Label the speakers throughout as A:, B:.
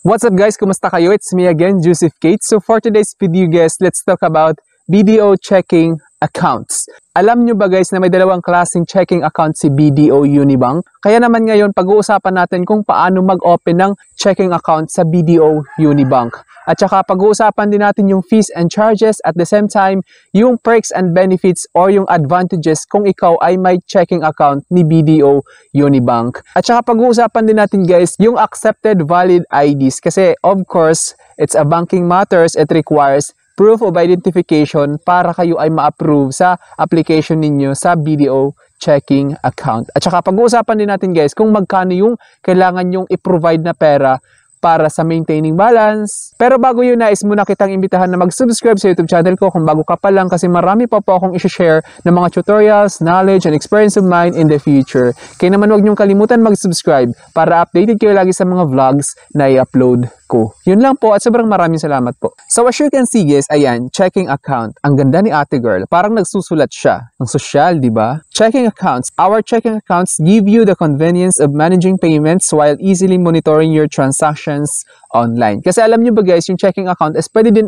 A: What's up guys? Kumusta kayo? It's me again, Joseph Kate. So for today's video guys, let's talk about BDO checking accounts. Alam nyo ba guys na may dalawang klaseng checking account si BDO Unibank? Kaya naman ngayon pag-uusapan natin kung paano mag-open ng checking account sa BDO Unibank. At saka pag-uusapan din natin yung fees and charges, at the same time yung perks and benefits or yung advantages kung ikaw ay may checking account ni BDO Unibank. At saka pag-uusapan din natin guys yung accepted valid IDs kasi of course it's a banking matters, it requires proof of identification para kayo ay ma-approve sa application ninyo sa BDO checking account. At saka pag-uusapan din natin guys kung magkano yung kailangan yung i-provide na pera para sa maintaining balance. Pero bago yun, nais muna kitang imbitahan na mag-subscribe sa YouTube channel ko kung bago ka pa lang kasi marami pa po akong i-share ng mga tutorials, knowledge, and experience of mine in the future. Kaya naman huwag niyong kalimutan mag-subscribe para updated kayo lagi sa mga vlogs na i-upload ko. Yun lang po at sobrang maraming salamat po. So as you can see guys, ayan, checking account. Ang ganda ni ate girl. Parang nagsusulat siya. Ang sosyal, di ba? Checking accounts. Our checking accounts give you the convenience of managing payments while easily monitoring your transactions online. Kasi alam nyo ba guys, yung checking account is pwede din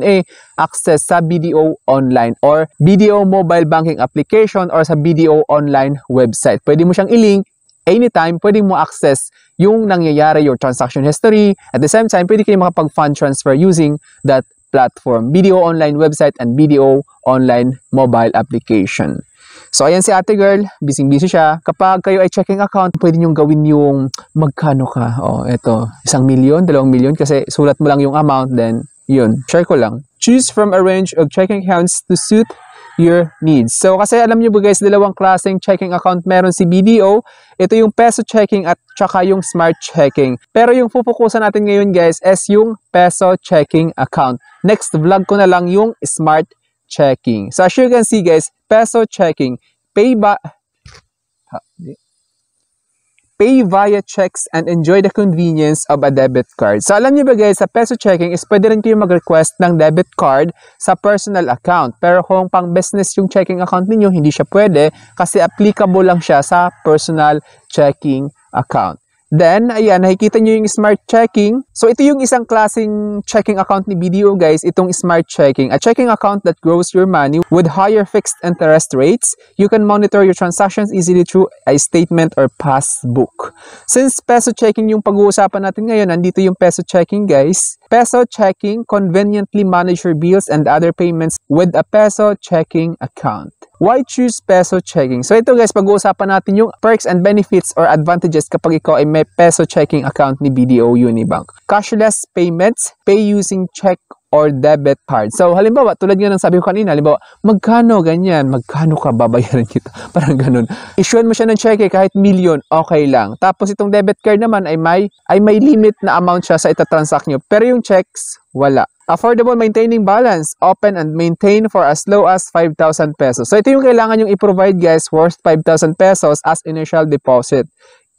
A: access sa BDO online or BDO mobile banking application or sa BDO online website. Pwede mo siyang i-link anytime, pwede mo access yung nangyayari, your transaction history. At the same time, pwede kayo makapag-fund transfer using that platform, BDO online website and BDO online mobile application. So, ayan si ate girl, busy-busy siya. Kapag kayo ay checking account, pwede nyo gawin yung magkano ka. O, eto, 1 million, 2 million, kasi sulat mo lang yung amount, then, yun, share ko lang. Choose from a range of checking accounts to suit your needs. So, kasi alam nyo ba guys, dalawang klaseng checking account meron si BDO. Ito yung peso checking at saka yung smart checking. Pero yung fufokusan natin ngayon guys is yung peso checking account. Next vlog ko na lang yung smart checking. So, as you can see guys, peso checking, pay via checks and enjoy the convenience of a debit card. So, alam niyo ba guys, sa peso checking is pwede rin kayo mag-request ng debit card sa personal account. Pero kung pang business yung checking account niyo, hindi siya pwede kasi applicable lang siya sa personal checking account. Then, ayan, nakikita nyo yung smart checking. So, ito yung isang klaseng checking account ni BDO guys, itong smart checking. A checking account that grows your money with higher fixed interest rates. You can monitor your transactions easily through a statement or passbook. Since peso checking yung pag-uusapan natin ngayon, nandito yung peso checking guys. Peso checking, conveniently manage your bills and other payments with a peso checking account. Why choose peso checking? So ito guys, pag-uusapan natin yung perks and benefits or advantages kapag ikaw ay may peso checking account ni BDO Unibank. Cashless payments, pay using check or debit card. So halimbawa, tulad nga ng sabi ko kanina, halimbawa, magkano ganyan, magkano ka babayaran kita? Parang ganun. Issuean mo siya ng cheque kahit milyon, okay lang. Tapos itong debit card naman ay may limit na amount siya sa itatransact nyo. Pero yung checks, wala. Affordable maintaining balance, open and maintain for as low as 5,000 pesos. So ito yung kailangan yung i-provide guys, worth 5,000 pesos as initial deposit.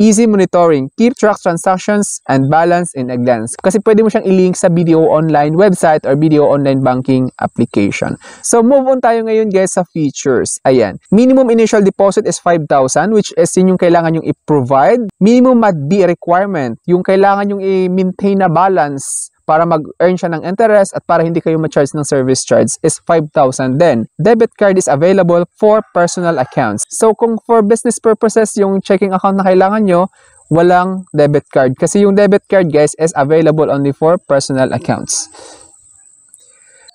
A: Easy monitoring, keep track transactions and balance in a glance. Kasi pwede mo siyang i-link sa BDO online website or BDO online banking application. So move on tayo ngayon guys sa features. Ayan, minimum initial deposit is 5,000 which is yun yung kailangan yung i-provide. Minimum MAD-B requirement, yung kailangan yung i-maintain na balance para mag-earn siya ng interest at para hindi kayo ma-charge ng service charge is 5,000 din. Debit card is available for personal accounts. So kung for business purposes yung checking account na kailangan nyo, walang debit card. Kasi yung debit card guys is available only for personal accounts.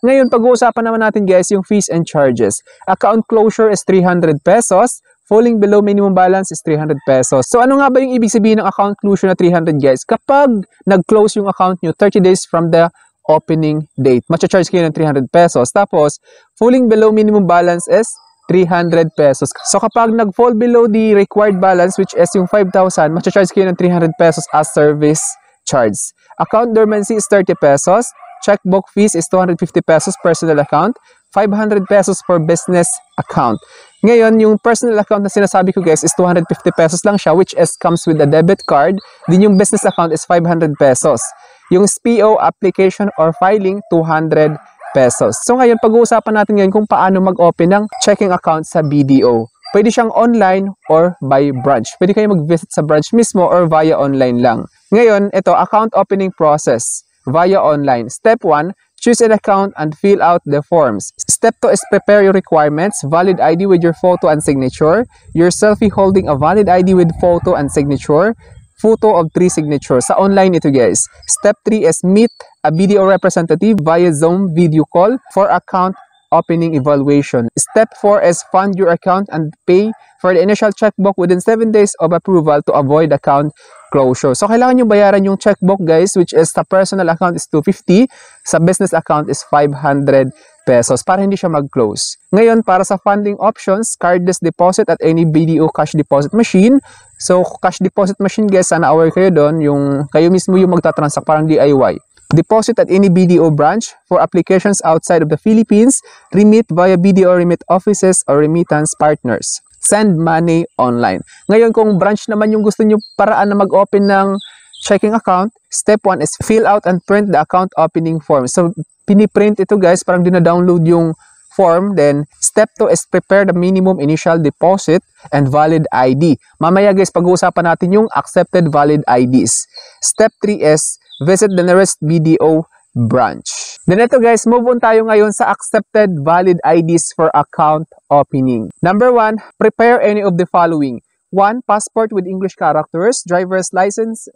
A: Ngayon, pag-uusapan naman natin guys yung fees and charges. Account closure is 300 pesos. Falling below minimum balance is 300 pesos. So ano nga ba yung ibig sabihin ng account closure na 300 guys? Kapag nag-close yung account nyo 30 days from the opening date, matcha-charge kayo ng 300 pesos. Tapos, falling below minimum balance is 300 pesos. So kapag nag-fall below the required balance which is yung 5,000, matcha-charge kayo ng 300 pesos as service charge. Account dormancy is 30 pesos. Checkbook fees is 250 pesos personal account. 500 pesos for business account. Ngayon, yung personal account na sinasabi ko guys is 250 pesos lang siya which is comes with a debit card. Din yung business account is 500 pesos. Yung SPO application or filing, 200 pesos. So ngayon, pag-uusapan natin ngayon kung paano mag-open ng checking account sa BDO. Pwede siyang online or by branch. Pwede kayo mag-visit sa branch mismo or via online lang. Ngayon, ito, account opening process. via online. Step 1, choose an account and fill out the forms. Step 2 is prepare your requirements, valid ID with your photo and signature, your selfie holding a valid ID with photo and signature, photo of 3 signatures. Sa online ito guys. Step 3 is meet a BDO representative via Zoom video call for account opening evaluation. Step 4 is fund your account and pay for the initial checkbook within 7 days of approval to avoid account closure. So, kailangan nyo bayaran yung checkbook guys, which is sa personal account is 250, sa business account is 500 pesos para hindi siya mag-close. Ngayon, para sa funding options, cardless deposit at any BDO cash deposit machine. So, cash deposit machine guys, sana aware kayo doon, yung kayo mismo yung magta-transact parang DIY. Deposit at any BDO branch for applications outside of the Philippines. Remit via BDO remit offices or remittance partners. Send money online. Ngayon, kung branch naman yung gusto nyo paraan na mag-open ng checking account, step 1 is fill out and print the account opening form. So, piniprint ito guys, parang dina-download yung form. Then, step 2 is prepare the minimum initial deposit and valid ID. Mamaya guys, pag-uusapan natin yung accepted valid IDs. Step 3 is visit the nearest BDO branch. Then ito guys, move on tayo ngayon sa accepted valid IDs for account opening. Number 1, prepare any of the following. 1, passport with English characters, driver's license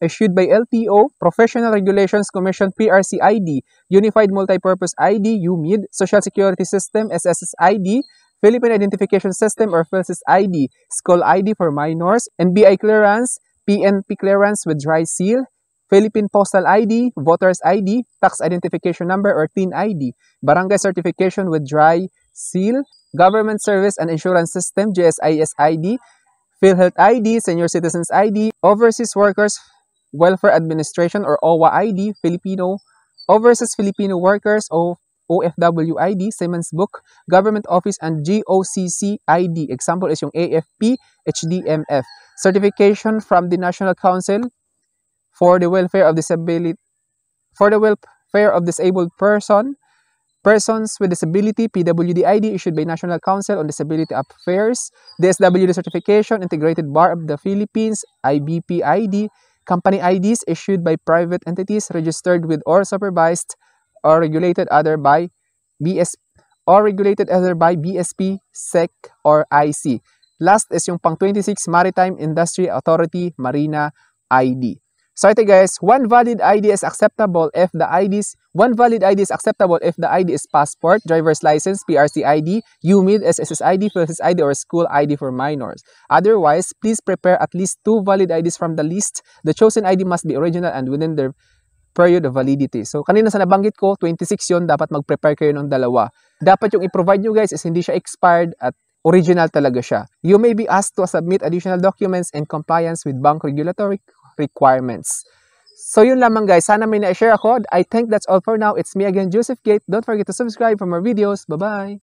A: issued by LTO, Professional Regulations Commission PRC ID, Unified Multipurpose ID, UMID, Social Security System SSS ID, Philippine Identification System or PhilSys ID, School ID for minors, NBI clearance, PNP clearance with dry seal, Philippine Postal ID, Voter's ID, Tax Identification Number or TIN ID, Barangay Certification with dry seal, Government Service and Insurance System, GSIS ID, PhilHealth ID, Senior Citizens ID, Overseas Workers Welfare Administration or OWA ID, Filipino, Overseas Filipino Workers o OFW ID, Siemens Book, Government Office and GOCC ID. Example is yung AFP, HDMF. Certification from the National Council for the welfare of disabled persons with disability, PWD ID issued by National Council on Disability Affairs, DSWD certification, Integrated Bar of the Philippines, IBP ID, company IDs issued by private entities registered with or supervised or regulated other by BSP, SEC or IC. Last is yung pang 26 Maritime Industry Authority Marina ID. So ito guys, one valid ID is acceptable if the ID is passport, driver's license, PRC ID, UMID, SSS ID, PhilSys ID, or school ID for minors. Otherwise, please prepare at least 2 valid IDs from the list. The chosen ID must be original and within the period of validity. So kanina sa nabanggit ko, 26 yon, dapat mag-prepare kayo ng dalawa. Dapat yung i-provide nyo guys is hindi siya expired at original talaga siya. You may be asked to submit additional documents in compliance with bank regulatory requirements. So yun lamang guys, sana may na-share ako. I think that's all for now. It's me again, Joseph Gate. Don't forget to subscribe for more videos. Bye-bye!